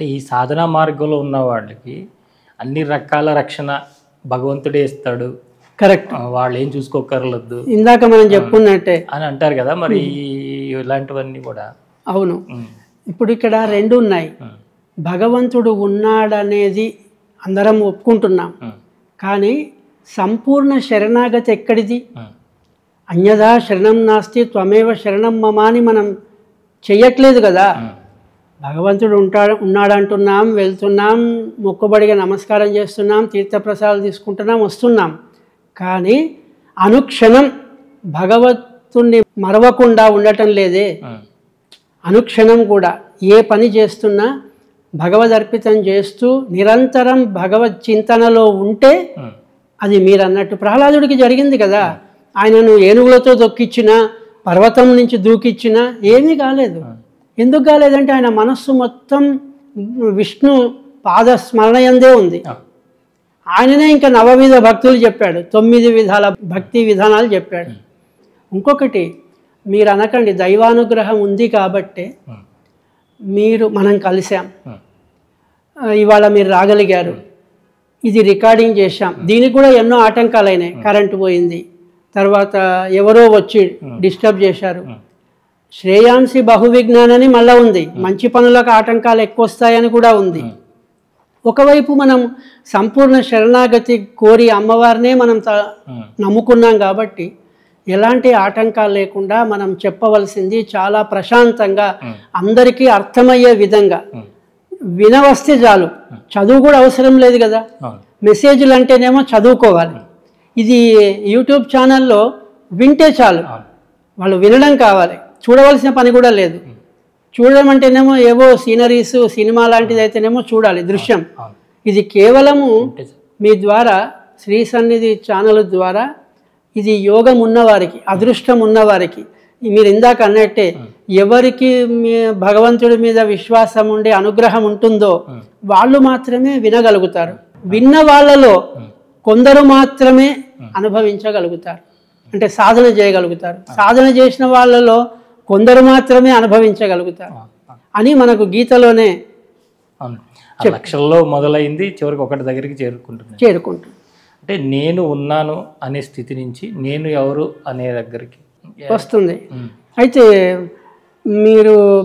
అంటే ఈ సాధనా మార్గంలో ఉన్న వాళ్ళకి అన్ని రకాల రక్షణ భగవంతుడే ఇస్తాడు, కరెక్ట్, వాళ్ళు ఏం చూసుకోకర్లేదు ఇందాక మనం చెప్పుకున్నట్టే అని అంటారు కదా, మరి ఇలాంటివన్నీ కూడా. అవును. ఇప్పుడు ఇక్కడ రెండు ఉన్నాయి. భగవంతుడు ఉన్నాడనేది అందరం ఒప్పుకుంటున్నాం, కానీ సంపూర్ణ శరణాగతి ఎక్కడిది? అన్యథా శరణం నాస్తి త్వమేవ శరణం మమ అని మనం చెయ్యట్లేదు కదా. భగవంతుడు ఉన్నాడంటున్నాం, వెళ్తున్నాం, మొక్కుబడిగా నమస్కారం చేస్తున్నాం, తీర్థప్రసాదాలు తీసుకుంటున్నాం, వస్తున్నాం. కానీ అనుక్షణం భగవంతుణ్ణి మరవకుండా ఉండటం లేదే. అనుక్షణం కూడా ఏ పని చేస్తున్నా భగవదర్పితం చేస్తూ నిరంతరం భగవత్ చింతనలో ఉంటే అది మీరు అన్నట్టు ప్రహ్లాదుడికి జరిగింది కదా. ఆయనను ఏనుగులతో దొక్కిచ్చినా, పర్వతం నుంచి దూకిచ్చినా ఏమీ కాలేదు. ఎందుకు కాలేదంటే ఆయన మనస్సు మొత్తం విష్ణు పాద స్మరణయందే ఉంది. ఆయననే ఇంకా 9 విధ భక్తులు చెప్పాడు, 9 విధాల భక్తి విధానాలు చెప్పాడు. ఇంకొకటి మీరు అనకండి, దైవానుగ్రహం ఉంది కాబట్టే మనం కలిసాం, ఇవాళ మీరు రాగలిగారు, ఇది రికార్డింగ్ చేశాం. దీనికి కూడా ఎన్నో ఆటంకాలు అయినాయి. కరెంటు పోయింది, తర్వాత ఎవరో వచ్చి డిస్టర్బ్ చేశారు. శ్రేయాంసి బహువిజ్ఞానని మళ్ళీ ఉంది, మంచి పనులకు ఆటంకాలు ఎక్కువ వస్తాయని కూడా ఉంది. ఒకవైపు మనం సంపూర్ణ శరణాగతి కోరి అమ్మవారినే మనం నమ్ముకున్నాం కాబట్టి ఎలాంటి ఆటంకాలు లేకుండా మనం చెప్పవలసింది చాలా ప్రశాంతంగా అందరికీ అర్థమయ్యే విధంగా వినవస్తే చాలు. చదువు కూడా అవసరం లేదు కదా. మెసేజ్లు అంటేనేమో చదువుకోవాలి. ఇది యూట్యూబ్ ఛానల్లో వింటే చాలు, వాళ్ళు వినడం కావాలి, చూడవలసిన పని కూడా లేదు. చూడడం అంటేనేమో ఏవో సీనరీస్, సినిమా లాంటిది అయితేనేమో చూడాలి దృశ్యం. ఇది కేవలము మీ ద్వారా శ్రీ సన్నిధి ఛానల్ ద్వారా ఇది యోగం ఉన్నవారికి, అదృష్టం ఉన్నవారికి, మీరు ఇందాక అన్నట్టే ఎవరికి భగవంతుడి మీద విశ్వాసం ఉండే అనుగ్రహం ఉంటుందో వాళ్ళు మాత్రమే వినగలుగుతారు. విన్న వాళ్ళలో కొందరు మాత్రమే అనుభవించగలుగుతారు, అంటే సాధన చేయగలుగుతారు. సాధన చేసిన వాళ్ళలో కొందరు మాత్రమే అనుభవించగలుగుతారు అని మనకు గీతలోనే లక్షల్లో మొదలైంది, చివరికి ఒకటి దగ్గరికి చేరుకుంటుంది. అంటే నేను ఉన్నాను అనే స్థితి నుంచి నేను ఎవరు అనే దగ్గరికి వస్తుంది. అయితే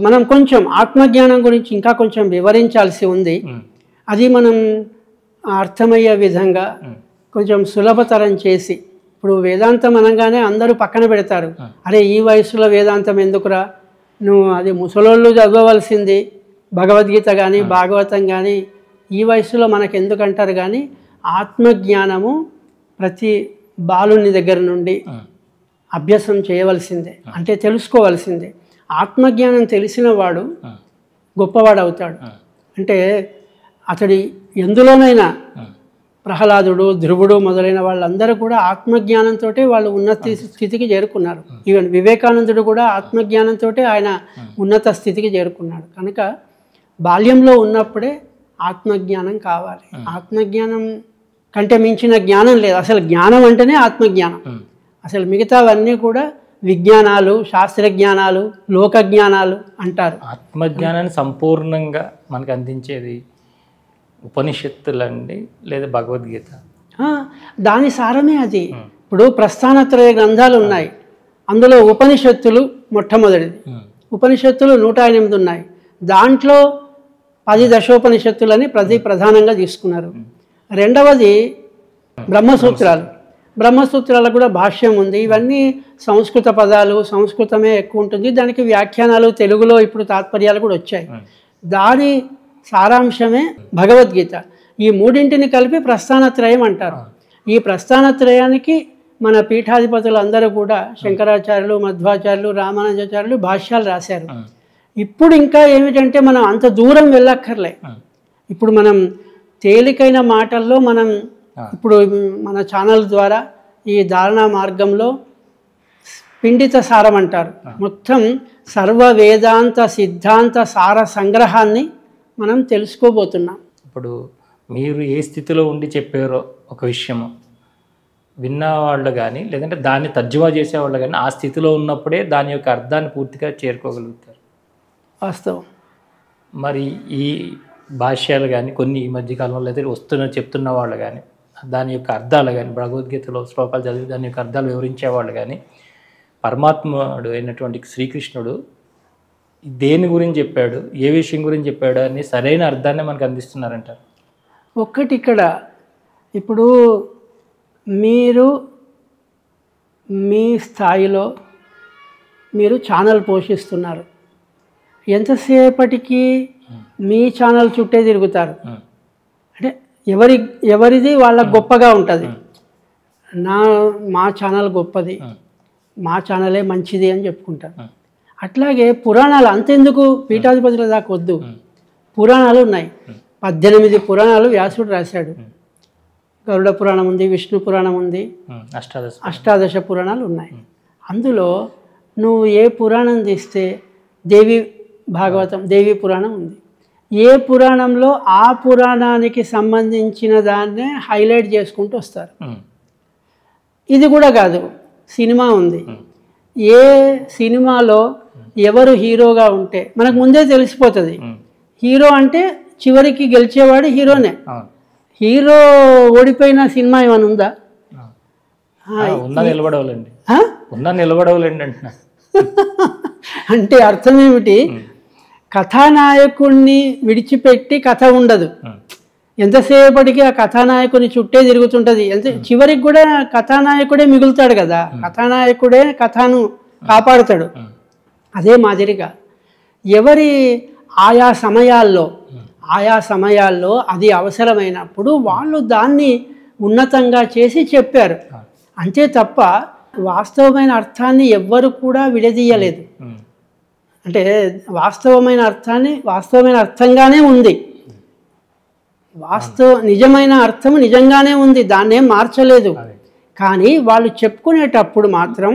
మనం కొంచెం ఆత్మజ్ఞానం గురించి ఇంకా కొంచెం వివరించాల్సి ఉంది. అది మనం అర్థమయ్యే విధంగా కొంచెం సులభతరం చేసి, ఇప్పుడు వేదాంతం అనగానే అందరూ పక్కన పెడతారు, అరే ఈ వయసులో వేదాంతం ఎందుకురా, నువ్వు అది ముసలోళ్ళు చదవవలసింది భగవద్గీత కానీ భాగవతం కానీ ఈ వయసులో మనకు ఎందుకంటారు. కానీ ఆత్మజ్ఞానము ప్రతి బాలుని దగ్గర నుండి అభ్యాసం చేయవలసిందే, అంటే తెలుసుకోవలసిందే. ఆత్మజ్ఞానం తెలిసిన వాడు గొప్పవాడు అవుతాడు. అంటే అతడి ఎందులోనైనా ప్రహ్లాదుడు, ధ్రువుడు మొదలైన వాళ్ళందరూ కూడా ఆత్మజ్ఞానంతో వాళ్ళు ఉన్నత స్థితికి చేరుకున్నారు. ఈవెన్ వివేకానందుడు కూడా ఆత్మజ్ఞానంతో ఆయన ఉన్నత స్థితికి చేరుకున్నాడు. కనుక బాల్యంలో ఉన్నప్పుడే ఆత్మజ్ఞానం కావాలి. ఆత్మజ్ఞానం కంటే మించిన జ్ఞానం లేదు. అసలు జ్ఞానం అంటేనే ఆత్మజ్ఞానం. అసలు మిగతావన్నీ కూడా విజ్ఞానాలు, శాస్త్రజ్ఞానాలు, లోకజ్ఞానాలు అంటారు. ఆత్మజ్ఞానాన్ని సంపూర్ణంగా మనకు అందించేది ఉపనిషత్తులండి లేదా భగవద్గీత, దాని సారమే అది. ఇప్పుడు ప్రస్థానత్రయ గ్రంథాలు ఉన్నాయి, అందులో ఉపనిషత్తులు మొట్టమొదటిది. ఉపనిషత్తులు 108 ఉన్నాయి. దాంట్లో 10 దశోపనిషత్తులని ప్రధానంగా తీసుకున్నారు. రెండవది బ్రహ్మసూత్రాలు. బ్రహ్మసూత్రాలకు కూడా భాష్యం ఉంది. ఇవన్నీ సంస్కృత పదాలు, సంస్కృతమే ఎక్కువ ఉంటుంది. దానికి వ్యాఖ్యానాలు తెలుగులో ఇప్పుడు తాత్పర్యాలు కూడా వచ్చాయి. దాని సారాంశమే భగవద్గీత. ఈ మూడింటిని కలిపి ప్రస్థానత్రయం అంటారు. ఈ ప్రస్థానత్రయానికి మన పీఠాధిపతులు అందరూ కూడా శంకరాచార్యులు, మధ్వాచార్యులు, రామానుజాచార్యులు భాష్యాలు రాశారు. ఇప్పుడు ఇంకా ఏమిటంటే మనం అంత దూరం వెళ్ళక్కర్లే. ఇప్పుడు మనం తేలికైన మాటల్లో మనం ఇప్పుడు మన ఛానల్ ద్వారా ఈ ధారణా మార్గంలో పిండిత సారం అంటారు, మొత్తం సర్వ వేదాంత సిద్ధాంత సార సంగ్రహాన్ని మనం తెలుసుకోబోతున్నాం. ఇప్పుడు మీరు ఏ స్థితిలో ఉండి చెప్పారో ఒక విషయము విన్నవాళ్ళు కానీ లేదంటే దాన్ని తర్జుమా చేసేవాళ్ళు కానీ ఆ స్థితిలో ఉన్నప్పుడే దాని యొక్క అర్థాన్ని పూర్తిగా చేరుకోగలుగుతారు. వాస్తవం. మరి ఈ భాష్యాలు కానీ కొన్ని ఈ మధ్యకాలంలో అయితే చెప్తున్న వాళ్ళు కానీ దాని యొక్క అర్థాలు కానీ భగవద్గీతలో శ్లోకాలు చదివి దాని యొక్క అర్థాలు వివరించేవాళ్ళు కానీ పరమాత్ముడు అయినటువంటి శ్రీకృష్ణుడు దేని గురించి చెప్పాడు, ఏ విషయం గురించి చెప్పాడు అని సరైన అర్థాన్ని మనకు అందిస్తున్నారంటారు. ఒక్కటి ఇక్కడ ఇప్పుడు మీరు మీ స్థాయిలో మీరు ఛానల్ పోషిస్తున్నారు, ఎంతసేపటికి మీ ఛానల్ చుట్టే తిరుగుతారు. అంటే ఎవరిది వాళ్ళ గొప్పగా ఉంటుంది. మా ఛానల్ గొప్పది, మా ఛానలే మంచిది అని చెప్పుకుంటారు. అట్లాగే పురాణాలు అంతెందుకు పీఠాధిపతుల దాకా వద్దు, పురాణాలు ఉన్నాయి. 18 పురాణాలు వ్యాసుడు రాశాడు. గరుడ పురాణం ఉంది, విష్ణు పురాణం ఉంది, అష్టాదశ పురాణాలు ఉన్నాయి. అందులో నువ్వు ఏ పురాణం తీస్తే దేవి భాగవతం, దేవి పురాణం ఉంది. ఏ పురాణంలో ఆ పురాణానికి సంబంధించిన దాన్నే హైలైట్ చేసుకుంటూ వస్తారు. ఇది కూడా కాదు, సినిమా ఉంది. ఏ సినిమాలో ఎవరు హీరోగా ఉంటే మనకు ముందే తెలిసిపోతుంది. హీరో అంటే చివరికి గెలిచేవాడు హీరోనే. హీరో ఓడిపోయిన సినిమా ఏమైనా ఉందా? నిలబడవలేండి అంటున్నా. అంటే అర్థం ఏమిటి? కథానాయకుడిని విడిచిపెట్టి కథ ఉండదు. ఎంతసేపటికి ఆ కథానాయకుని చుట్టే తిరుగుతుంటుంది. చివరికి కూడా కథానాయకుడే మిగులుతాడు కదా, కథానాయకుడే కథను కాపాడుతాడు. అదే మాదిరిగా ఎవరి ఆయా సమయాల్లో అది అవసరమైనప్పుడు వాళ్ళు దాన్ని ఉన్నతంగా చేసి చెప్పారు. అంతే తప్ప వాస్తవమైన అర్థాన్ని ఎవ్వరు కూడా విడదీయలేదు. అంటే వాస్తవమైన అర్థంగానే ఉంది. నిజమైన అర్థం నిజంగానే ఉంది, దాన్నేం మార్చలేదు. కానీ వాళ్ళు చెప్పుకునేటప్పుడు మాత్రం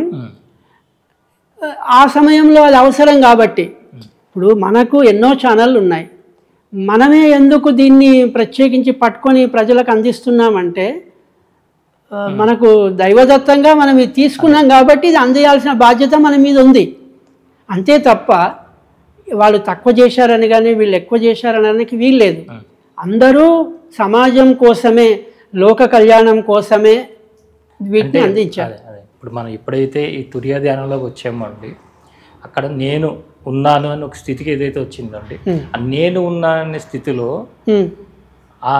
ఆ సమయంలో అది అవసరం కాబట్టి. ఇప్పుడు మనకు ఎన్నో ఛానళ్ళు ఉన్నాయి, మనమే ఎందుకు దీన్ని ప్రత్యేకించి పట్టుకొని ప్రజలకు అందిస్తున్నామంటే మనకు దైవదత్తంగా మనం ఇది తీసుకున్నాం కాబట్టి ఇది అందేయాల్సిన బాధ్యత మన మీద ఉంది. అంతే తప్ప వాళ్ళు తక్కువ చేశారని కానీ వీళ్ళు ఎక్కువ చేశారనడానికి వీల్లేదు. అందరూ సమాజం కోసమే, లోక కళ్యాణం కోసమే వీటిని అందించారు. ఇప్పుడు మనం ఎప్పుడైతే ఈ తురియ ధ్యానంలోకి వచ్చామో అండి, అక్కడ నేను ఉన్నాను అని ఒక స్థితికి ఏదైతే వచ్చిందండి, ఆ నేను ఉన్నాననే స్థితిలో ఆ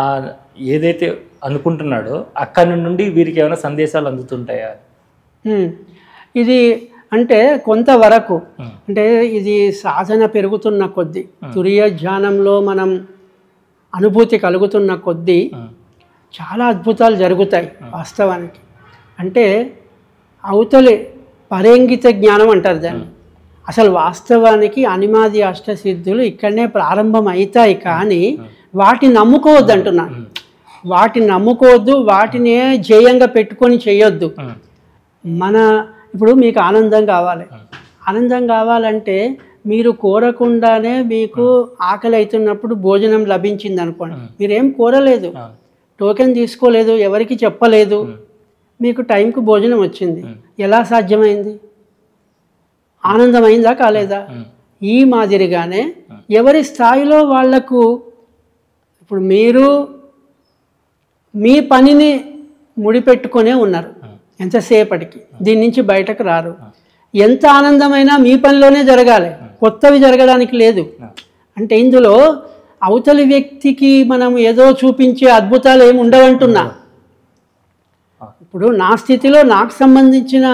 ఏదైతే అనుకుంటున్నాడో అక్కడి నుండి వీరికి ఏమైనా సందేశాలు అందుతుంటాయా? ఇది అంటే కొంతవరకు, అంటే ఇది సాధన పెరుగుతున్న కొద్దీ, తురియ ధ్యానంలో మనం అనుభూతి కలుగుతున్న కొద్దీ చాలా అద్భుతాలు జరుగుతాయి వాస్తవానికి. అంటే అవతలి పరేంగిత జ్ఞానం అంటారు దాన్ని. అసలు వాస్తవానికి అనిమాది అష్టసిద్ధులు ఇక్కడనే ప్రారంభం అవుతాయి, కానీ వాటిని నమ్ముకోవద్దు అంటున్నాను. వాటిని నమ్ముకోవద్దు, వాటిని ధ్యేయంగా పెట్టుకొని చేయొద్దు. ఇప్పుడు మీకు ఆనందం కావాలంటే మీరు కోరకుండానే మీకు ఆకలి అవుతున్నప్పుడు భోజనం లభించింది అనుకోండి, మీరేం కోరలేదు, టోకెన్ తీసుకోలేదు, ఎవరికి చెప్పలేదు, మీకు టైంకు భోజనం వచ్చింది. ఎలా సాధ్యమైంది? ఆనందమైందా కాలేదా? ఈ మాదిరిగానే ఎవరి స్థాయిలో వాళ్లకు, ఇప్పుడు మీరు మీ పనిని ముడిపెట్టుకునే ఉన్నారు ఎంతసేపటికి, దీని నుంచి బయటకు రారు. ఎంత ఆనందమైనా మీ పనిలోనే జరగాలి, కొత్తవి జరగడానికి లేదు. అంటే ఇందులో అవతలి వ్యక్తికి మనం ఏదో చూపించే అద్భుతాలు ఏమి ఉండవంటున్నా. ఇప్పుడు నా స్థితిలో నాకు సంబంధించిన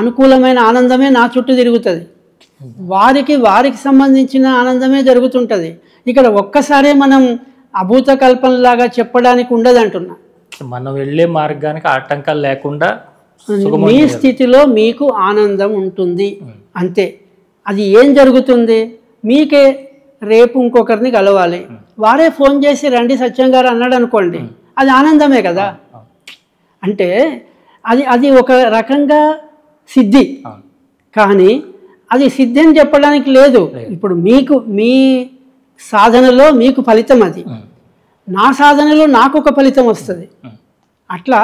అనుకూలమైన ఆనందమే నా చుట్టూ తిరుగుతుంది, వారికి సంబంధించిన ఆనందమే జరుగుతుంటుంది. ఇక్కడ ఒక్కసారే మనం అభూత కల్పనలాగా చెప్పడానికి ఉండదంటున్నా. మనం వెళ్ళే మార్గానికి ఆటంకాలు లేకుండా మీ స్థితిలో మీకు ఆనందం ఉంటుంది అంతే. అది ఏం జరుగుతుంది? మీకే రేపు ఇంకొకరిని కలవాలి, వారే ఫోన్ చేసి రండి సత్యం గారు అన్నాడు అనుకోండి, అది ఆనందమే కదా. అంటే అది ఒక రకంగా సిద్ధి, కానీ అది సిద్ధి అని చెప్పడానికి లేదు. ఇప్పుడు మీకు మీ సాధనలో మీకు ఫలితం, అది నా సాధనలో నాకు ఒక ఫలితం వస్తుంది. అట్లా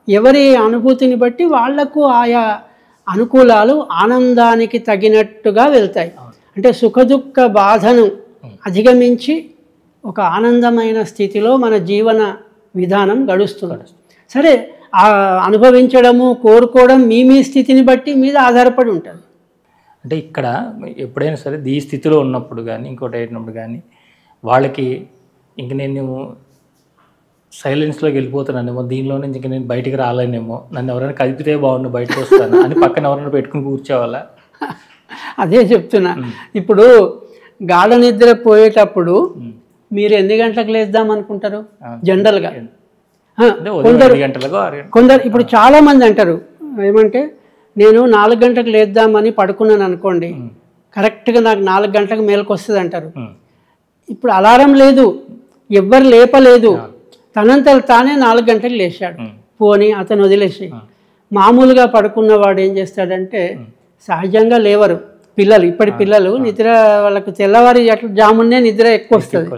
ఎవరి అనుభూతిని బట్టి వాళ్లకు ఆయా అనుకూలాలు ఆనందానికి తగినట్టుగా వెళ్తాయి. అంటే సుఖదుఖ బాధను అధిగమించి ఒక ఆనందమైన స్థితిలో మన జీవన విధానం గడుస్తుంది. సరే, ఆ అనుభవించడము, కోరుకోవడం మీ స్థితిని బట్టి మీద ఆధారపడి ఉంటుంది. అంటే ఇక్కడ ఎప్పుడైనా సరే ఈ స్థితిలో ఉన్నప్పుడు కానీ ఇంకోటి అయినప్పుడు కానీ వాళ్ళకి ఇంక నేను సైలెన్స్లోకి వెళ్ళిపోతున్నానేమో, దీనిలో నుంచి ఇంక నేను బయటికి రాలేనేమో, నన్ను ఎవరైనా కదిపితే బాగుండు బయటకు వస్తాను అని పక్కన ఎవరైనా పెట్టుకుని కూర్చోవాలా? అదే చెప్తున్నా. ఇప్పుడు గాఢ నిద్ర పోయేటప్పుడు మీరు ఎన్ని గంటలకు లేద్దాం అనుకుంటారు జనరల్గా? కొందరు ఇప్పుడు చాలా మంది అంటారు ఏమంటే, నేను 4 గంటలకు లేద్దామని పడుకున్నాను అనుకోండి, కరెక్ట్గా నాకు 4 గంటలకు మేలుకు వస్తుంది అంటారు. ఇప్పుడు అలారం లేదు, ఎవ్వరు లేపలేదు, తనంతలు తానే 4 గంటలకు లేచాడు. పోని అతను వదిలేసి మామూలుగా పడుకున్న వాడు ఏం చేస్తాడంటే, సహజంగా లేవరు పిల్లలు, ఇప్పటి పిల్లలు నిద్ర వాళ్ళకు తెల్లవారి అట్లా జామున్నే నిద్ర ఎక్కువ వస్తుంది,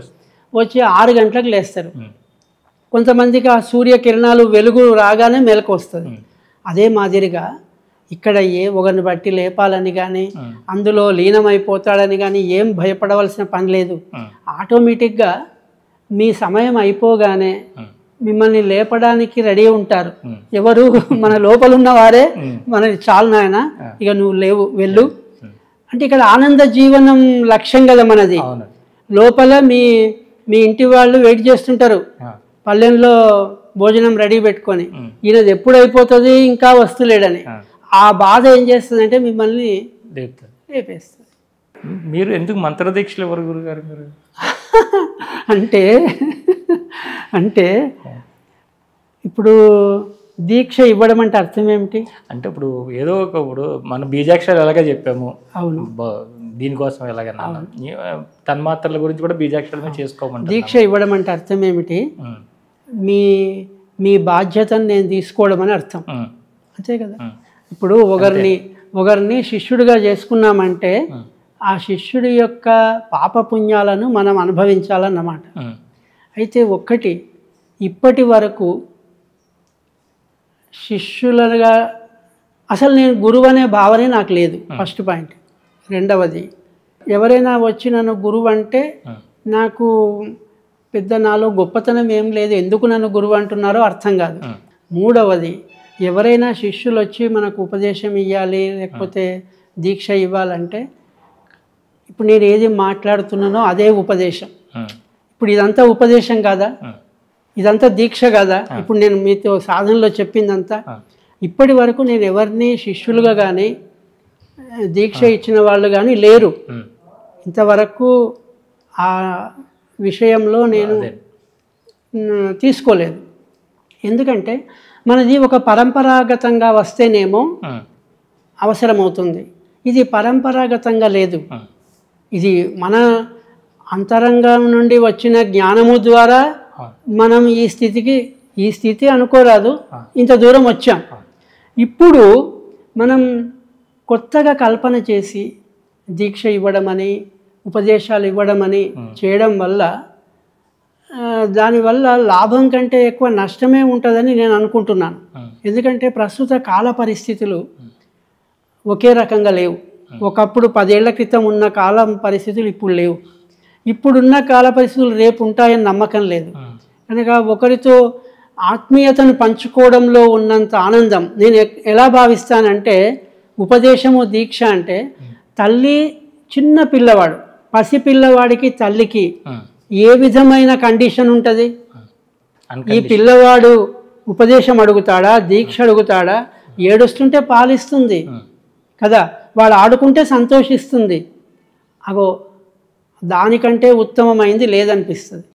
వచ్చి 6 గంటలకు లేస్తారు. కొంతమందికి ఆ సూర్యకిరణాలు వెలుగు రాగానే మెలకు వస్తుంది. అదే మాదిరిగా ఇక్కడ ఒకరిని బట్టి లేపాలని కానీ అందులో లీనమైపోతాడని కానీ ఏం భయపడవలసిన పని లేదు. ఆటోమేటిక్గా మీ సమయం అయిపోగానే మిమ్మల్ని లేపడానికి రెడీ ఉంటారు. ఎవరు? మన లోపల ఉన్న వారే మన చాలు నాయన, ఇక నువ్వు లేవు, వెళ్ళు అంటే. ఇక్కడ ఆనంద జీవనం లక్ష్యం కదా మనది. లోపల మీ ఇంటి వాళ్ళు వెయిట్ చేస్తుంటారు పల్లెంలో భోజనం రెడీ పెట్టుకొని, ఈయనది ఎప్పుడు అయిపోతుంది ఇంకా వస్తులేడని. ఆ బాధ ఏం చేస్తుందంటే మిమ్మల్ని లేపేస్తుంది. మీరు ఎందుకు మంత్రదీక్షలు ఎవరు గురుగారు మీరు? అంటే ఇప్పుడు దీక్ష ఇవ్వడం అంటే అర్థం ఏమిటి అంటే, ఇప్పుడు ఏదో ఇప్పుడు మన బీజాక్షరాలు ఎలాగ చెప్పాము, అవును, దీనికోసం ఎలాగన్నా తన్మాత్రల గురించి కూడా బీజాక్షరాలు చేసుకోమంటారు. దీక్ష ఇవ్వడం అంటే అర్థం ఏమిటి? మీ బాధ్యతను నేను తీసుకోవడం అని అర్థం, అంతే కదా. ఇప్పుడు ఒకరిని శిష్యుడిగా చేసుకున్నామంటే ఆ శిష్యుడి యొక్క పాపపుణ్యాలను మనం అనుభవించాలన్నమాట. అయితే ఒక్కటి, ఇప్పటి వరకు శిష్యులుగా అసలు నేను గురువు అనే భావనే నాకు లేదు, ఫస్ట్ పాయింట్. రెండవది, ఎవరైనా వచ్చి నన్ను గురువు అంటే నాకు పెద్ద నాలో గొప్పతనం ఏం లేదు, ఎందుకు నన్ను గురువు అంటున్నారో అర్థం కాదు. మూడవది, ఎవరైనా శిష్యులు వచ్చి మనకు ఉపదేశం ఇవ్వాలి లేకపోతే దీక్ష ఇవ్వాలంటే ఇప్పుడు నేను ఏది మాట్లాడుతున్నానో అదే ఉపదేశం. ఇప్పుడు ఇదంతా ఉపదేశం కాదా, ఇదంతా దీక్ష కదా. ఇప్పుడు నేను మీతో సాధనలో చెప్పిందంతా, ఇప్పటి వరకు నేను ఎవరిని శిష్యులుగా కానీ దీక్ష ఇచ్చిన వాళ్ళు కానీ లేరు. ఇంతవరకు ఆ విషయంలో నేను తీసుకోలేదు. ఎందుకంటే మనది ఒక పరంపరాగతంగా వస్తేనేమో అవసరమవుతుంది, ఇది పరంపరాగతంగా లేదు. ఇది మన అంతరంగం నుండి వచ్చిన జ్ఞానము ద్వారా మనం ఈ స్థితి అనుకోరాదు, ఇంత దూరం వచ్చాం. ఇప్పుడు మనం కొత్తగా కల్పన చేసి దీక్ష ఇవ్వడమని ఉపదేశాలు ఇవ్వడమని చేయడం వల్ల దానివల్ల లాభం కంటే ఎక్కువ నష్టమే ఉంటుందని నేను అనుకుంటున్నాను. ఎందుకంటే ప్రస్తుత కాల పరిస్థితులు ఒకే రకంగా లేవు. ఒకప్పుడు 10 ఏళ్ల క్రితం ఉన్న కాలం పరిస్థితులు ఇప్పుడు లేవు. ఇప్పుడున్న కాల పరిస్థితులు రేపు ఉంటాయని నమ్మకం లేదు. కనుక ఒకరితో ఆత్మీయతను పంచుకోవడంలో ఉన్నంత ఆనందం నేను ఎలా భావిస్తానంటే, ఉపదేశము దీక్ష అంటే తల్లి చిన్న పిల్లవాడు, పసిపిల్లవాడికి తల్లికి ఏ విధమైన కండిషన్ ఉంటుంది? ఈ పిల్లవాడు ఉపదేశం అడుగుతాడా, దీక్ష అడుగుతాడా? ఏడుస్తుంటే పాలిస్తుంది కదా, వాడు ఆడుకుంటే సంతోషిస్తుంది. అగో దానికంటే ఉత్తమమైంది లేదనిపిస్తుంది.